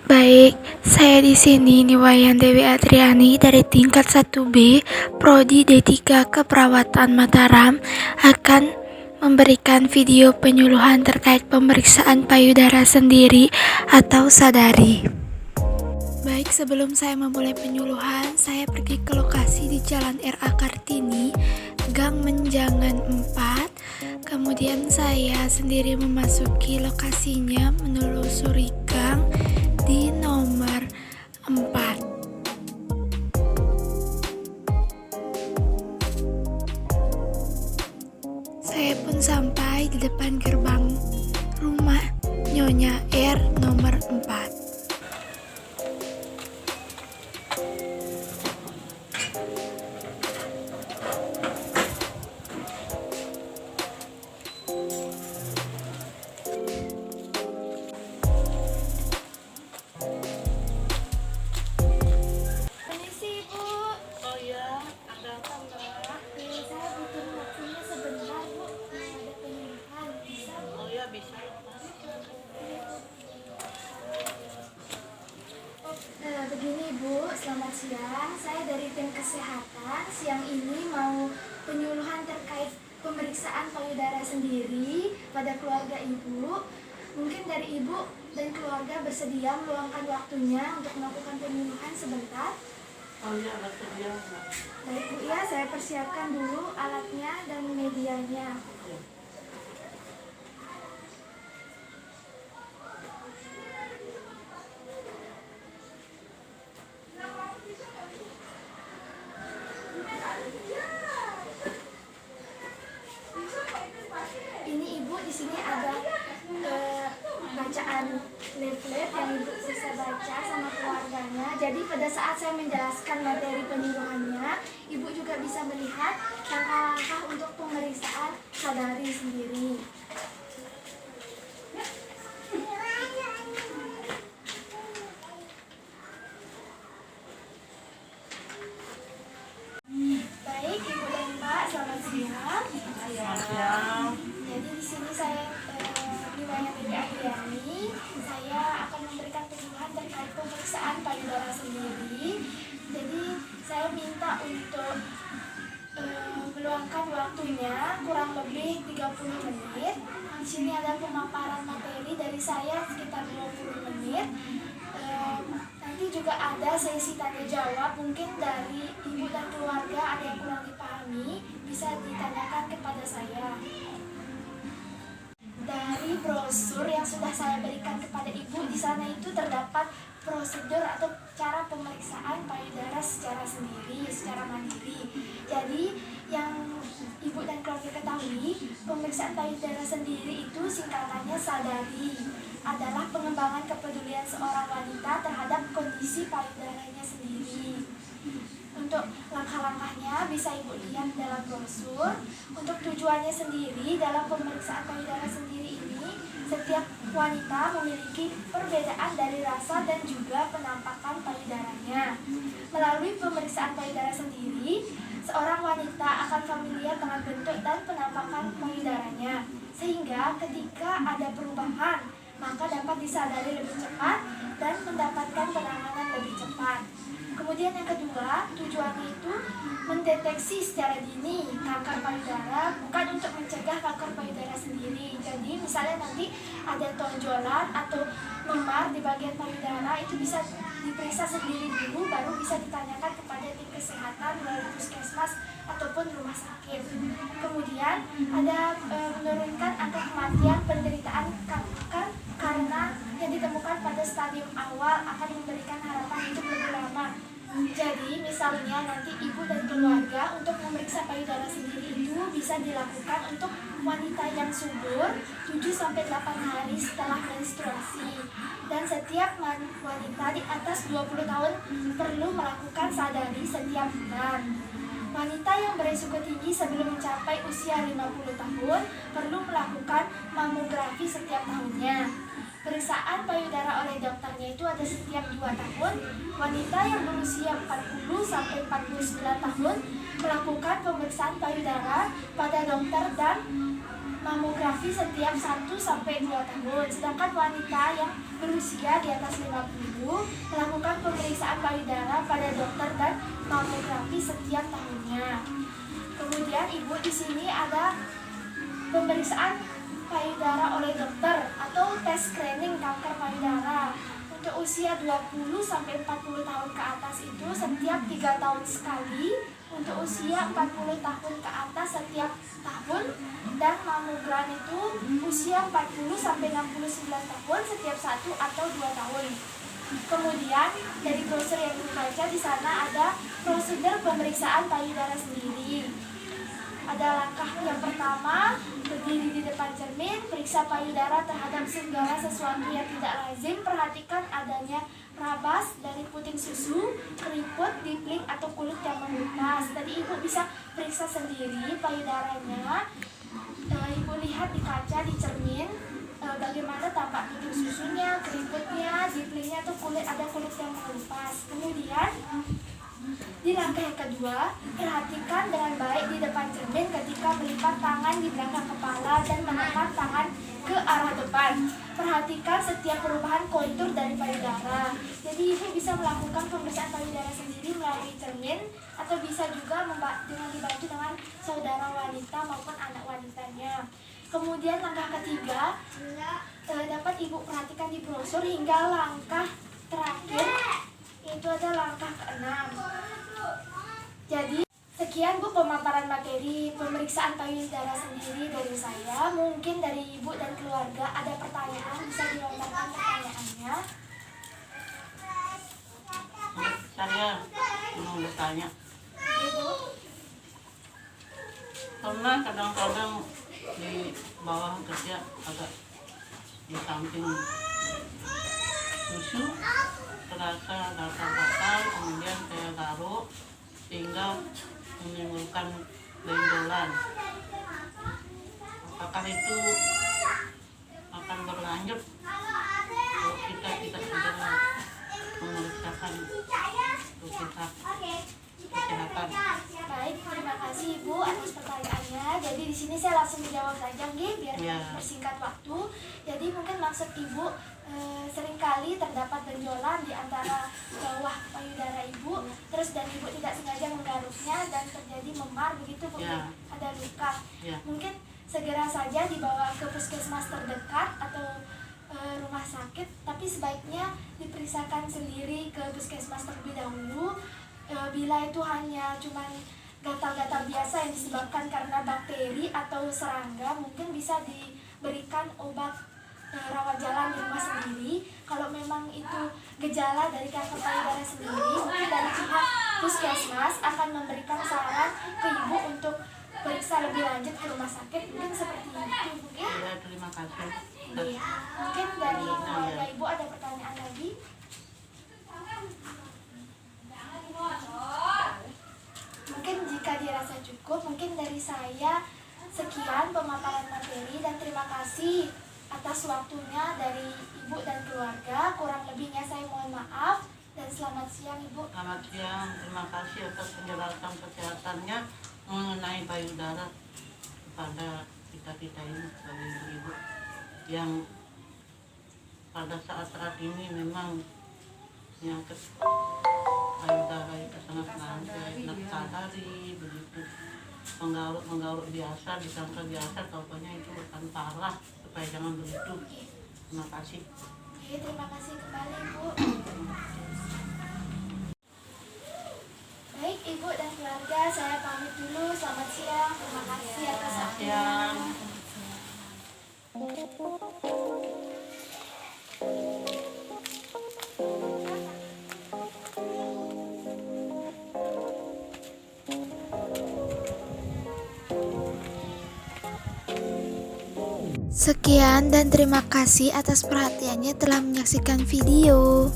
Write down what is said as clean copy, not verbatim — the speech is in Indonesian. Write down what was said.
Baik, saya di sini Niwayan Dewi Adriani dari tingkat 1B Prodi D3 Keperawatan Mataram akan memberikan video penyuluhan terkait pemeriksaan payudara sendiri atau sadari. Baik, sebelum saya memulai penyuluhan, saya pergi ke lokasi di Jalan R.A. Kartini, Gang Menjangan 4. Kemudian saya sendiri memasuki lokasinya, menelusuri gang di nomor 4. Saya pun sampai di depan gerbang rumah Nyonya R nomor 4. Begini Bu, selamat siang. Saya dari tim kesehatan. Siang ini mau penyuluhan terkait pemeriksaan payudara sendiri pada keluarga Ibu. Mungkin dari Ibu dan keluarga bersedia meluangkan waktunya untuk melakukan penyuluhan sebentar? Oh iya, bersedia Mbak. Baik Bu ya, saya persiapkan dulu alatnya dan medianya. Ini Ibu, di sini ada bacaan leaflet yang Ibu bisa baca sama keluarganya. Jadi pada saat saya menjelaskan materi penyuluhannya, Ibu juga bisa melihat langkah-langkah untuk pemeriksaan sadari sendiri. Baik Ibu dan Pak, selamat siang. Jadi di sini saya Niwayan Dewi Adriani. Saya akan memberikan penyuluhan terkait pemeriksaan payudara sendiri. Jadi saya minta untuk meluangkan waktunya kurang lebih 30 menit. Di sini ada pemaparan materi dari saya sekitar 20 menit. Nanti juga ada sesi tanya jawab, mungkin dari Ibu dan keluarga ada yang kurang dipahami, bisa ditanyakan kepada saya. Dari brosur yang sudah saya berikan kepada Ibu, di sana itu terdapat prosedur atau cara pemeriksaan payudara secara sendiri, secara mandiri. Jadi yang Ibu dan keluarga ketahui, pemeriksaan payudara sendiri itu singkatannya sadari, adalah pengembangan kepedulian seorang wanita terhadap kondisi payudaranya sendiri. Untuk langkah-langkahnya bisa Ibu lihat dalam brosur. Untuk tujuannya sendiri dalam pemeriksaan payudara sendiri ini, setiap wanita memiliki perbedaan dari rasa dan juga penampakan payudaranya. Melalui pemeriksaan payudara sendiri, seorang wanita akan familiar dengan bentuk dan penampakan payudaranya, sehingga ketika ada perubahan, maka dapat disadari lebih cepat dan mendapatkan penanganan lebih cepat. Kemudian yang kedua, tujuannya itu mendeteksi secara dini kanker payudara, bukan untuk mencegah kanker payudara sendiri. Jadi misalnya nanti ada tonjolan atau memar di bagian payudara, itu bisa diperiksa sendiri dulu, baru bisa ditanyakan kepada tim kesehatan melalui puskesmas ataupun rumah sakit. Kemudian ada menurunkan angka kematian penderitaan kanker karena yang ditemukan pada stadium awal akan memberikan harapan hidup lebih lama. Jadi misalnya nanti Ibu dan keluarga untuk memeriksa payudara sendiri itu bisa dilakukan untuk wanita yang subur 7-8 hari setelah menstruasi. Dan setiap wanita di atas 20 tahun perlu melakukan sadari setiap bulan. Wanita yang berisiko tinggi sebelum mencapai usia 50 tahun perlu melakukan mamografi setiap tahunnya. Pemeriksaan payudara oleh dokternya itu ada setiap 2 tahun. Wanita yang berusia 40-49 tahun melakukan pemeriksaan payudara pada dokter dan mamografi setiap 1-2 tahun. Sedangkan wanita yang berusia di atas 50 melakukan pemeriksaan payudara pada dokter dan mamografi setiap tahunnya. Kemudian ibu di sini ada pemeriksaan payudara oleh dokter atau tes screening kanker payudara. Untuk usia 20-40 tahun ke atas itu setiap 3 tahun sekali, untuk usia 40 tahun ke atas setiap tahun, dan mamogram itu usia 40-69 tahun setiap 1 atau 2 tahun. Kemudian dari brosur yang dibaca di sana ada prosedur pemeriksaan payudara sendiri. Ada langkah yang pertama, berdiri di depan cermin, periksa payudara terhadap segala sesuatu yang tidak lazim. Perhatikan adanya rabas dari puting susu, keriput, dipling atau kulit yang mengelupas. Tadi ibu bisa periksa sendiri payudaranya. Ibu lihat di kaca, di cermin, bagaimana tampak puting susunya, keriputnya, diplingnya atau ada kulit yang mengelupas. Kemudian di langkah yang kedua, perhatikan dengan baik di depan cermin ketika melipat tangan di belakang kepala dan menekan tangan ke arah depan. Perhatikan setiap perubahan kontur dari payudara. Jadi ibu bisa melakukan pemeriksaan payudara sendiri melalui cermin atau bisa juga dengan dibantu dengan saudara wanita maupun anak wanitanya. Kemudian langkah ketiga, dapat ibu perhatikan di brosur hingga langkah terakhir, yaitu ada langkah ke-6. Jadi sekian Bu pemaparan materi pemeriksaan payudara sendiri dari saya. Mungkin dari ibu dan keluarga ada pertanyaan, bisa dilontarkan pertanyaannya. Saya mau bertanya. Ibu, Pernah kadang-kadang di bawah kerja agak di samping susu terasa gatal-gatal, kemudian saya garuk sehingga menimbulkan benjolan. Apakah itu akan berlanjut kalau kita tidak segera memeriksakan untuk pihak kesehatan? baik, terima kasih Ibu atas pertanyaannya. Jadi di sini saya langsung menjawab saja, biar bersingkat waktu. Jadi mungkin maksud Ibu seringkali terdapat benjolan di antara bawah payudara Ibu, terus dan Ibu tidak sengaja menggaruknya dan terjadi memar begitu, mungkin ada luka. Mungkin segera saja dibawa ke puskesmas terdekat atau rumah sakit, tapi sebaiknya diperiksakan sendiri ke puskesmas terlebih dahulu. Bila itu hanya cuman gatal-gatal biasa yang disebabkan karena bakteri atau serangga, mungkin bisa diberikan obat rawat jalan di rumah sendiri. Kalau memang itu gejala dari kanker payudara sendiri, mungkin dari pihak puskesmas akan memberikan saran ke ibu untuk periksa lebih lanjut ke rumah sakit. Mungkin seperti itu, Bu. Ya, terima kasih. Iya. Mungkin dari keluarga ibu ada pertanyaan lagi? Mungkin jika dirasa cukup, mungkin dari saya sekian pemaparan materi, dan terima kasih atas waktunya dari ibu dan keluarga. Kurang lebihnya saya mohon maaf, dan selamat siang Ibu. Selamat siang, terima kasih atas penjelasan kesehatannya mengenai payudara kepada kita ini sebagai ibu yang pada saat-saat ini memang penyakit payudara itu sangat sadari begitu, menggaruk biasa, disangka biasa, taupanya itu akan parah, supaya jangan begitu. Terima kasih. Oke, terima kasih kembali Ibu. Baik Ibu dan keluarga, saya pamit dulu. Selamat siang, terima kasih atas waktunya. Sekian dan terima kasih atas perhatiannya telah menyaksikan video.